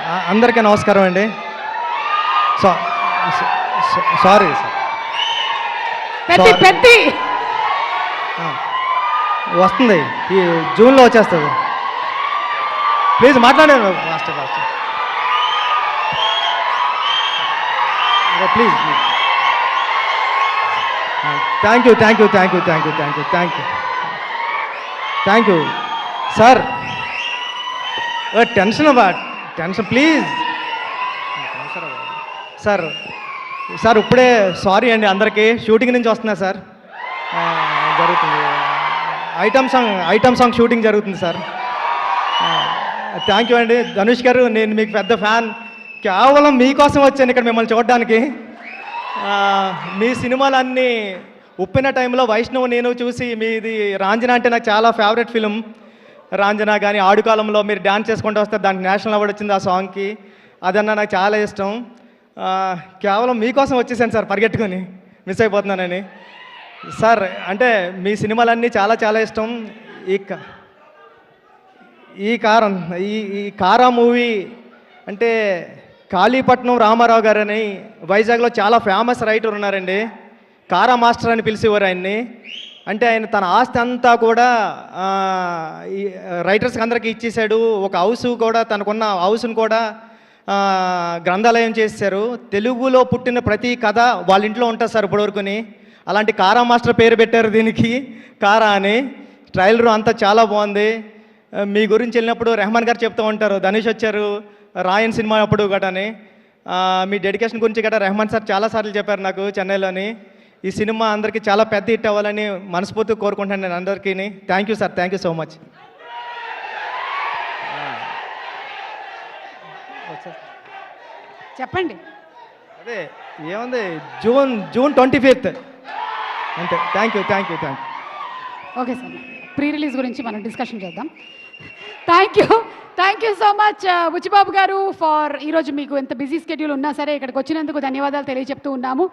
అందరికీ నమస్కారం అండి. So sorry sir, Peddi Peddi వస్తుంది ఈ జూన్లో వచ్చేస్తుంది. ప్లీజ్ మాట్లాడాను fast fast please. Thank you thank you thank you thank you thank you thank you thank you sir. Tension please sir. Sir ఇప్పుడే సారీ అండి అందరికీ, షూటింగ్ నుంచి వస్తున్నా సార్. జరుగుతుంది ఐటమ్ సాంగ్ షూటింగ్ జరుగుతుంది సార్. థ్యాంక్ యూ అండి ధనుష్ గారు, నేను మీకు పెద్ద ఫ్యాన్. కేవలం మీకోసం వచ్చాను ఇక్కడ మిమ్మల్ని చూడడానికి. మీ సినిమాలన్నీ ఉప్పిన టైంలో వైష్ణవ్ నేను చూసి మీది రాంజనా అంటే నాకు చాలా ఫేవరెట్ ఫిలిం. రాంజనా కానీ ఆడుకాలంలో మీరు డ్యాన్స్ చేసుకుంటూ వస్తే దానికి నేషనల్ అవార్డు వచ్చింది ఆ సాంగ్కి. అదన్నా నాకు చాలా ఇష్టం. కేవలం మీకోసం వచ్చేసాను సార్, పరిగెట్టుకొని మిస్ అయిపోతున్నానని. సార్ అంటే మీ సినిమాలన్నీ చాలా చాలా ఇష్టం. ఈ కారా మూవీ అంటే కాళీపట్నం రామారావు గారు అని వైజాగ్లో చాలా ఫేమస్ రైటర్ ఉన్నారండి. కారా మాస్టర్ అని పిలిచేవారు ఆయన్ని. అంటే ఆయన తన ఆస్తి అంతా కూడా ఈ రైటర్స్కి అందరికీ ఇచ్చేసాడు. ఒక హౌస్ కూడా తనకున్న హౌస్ను కూడా గ్రంథాలయం చేశారు. తెలుగులో పుట్టిన ప్రతి కథ వాళ్ళ ఇంట్లో ఉంటుంది సార్ ఇప్పటివరకుని. అలాంటి కారా మాస్టర్ పేరు పెట్టారు దీనికి, కారా అని. ట్రైలర్ అంతా చాలా బాగుంది. మీ గురించి వెళ్ళినప్పుడు రెహమాన్ గారు చెప్తూ ఉంటారు, ధనుష్ వచ్చారు రాయన్ సినిమా అప్పుడు గటని. మీ డెడికేషన్ గురించి గట్రా రెహమాన్ సార్ చాలాసార్లు చెప్పారు నాకు చెన్నైలోని. ఈ సినిమా అందరికీ చాలా పెద్ద హిట్ అవ్వాలని మనస్ఫూర్తిగా కోరుకుంటాను నేను అందరికీ. Thank you sir, thank you so much. చెప్పండి. అదే ఏముంది, జూన్ 25th అంతే. Thank you thank you thank you. Okay sir, pre release గురించి మనం డిస్కషన్ చేద్దాం. Thank you so much Buchibabu గారు ఫర్ ఈరోజు మీకు ఎంత బిజీ స్కెడ్యూల్ ఉన్నా సరే ఇక్కడికి వచ్చినందుకు ధన్యవాదాలు తెలియజెప్తూ ఉన్నాము.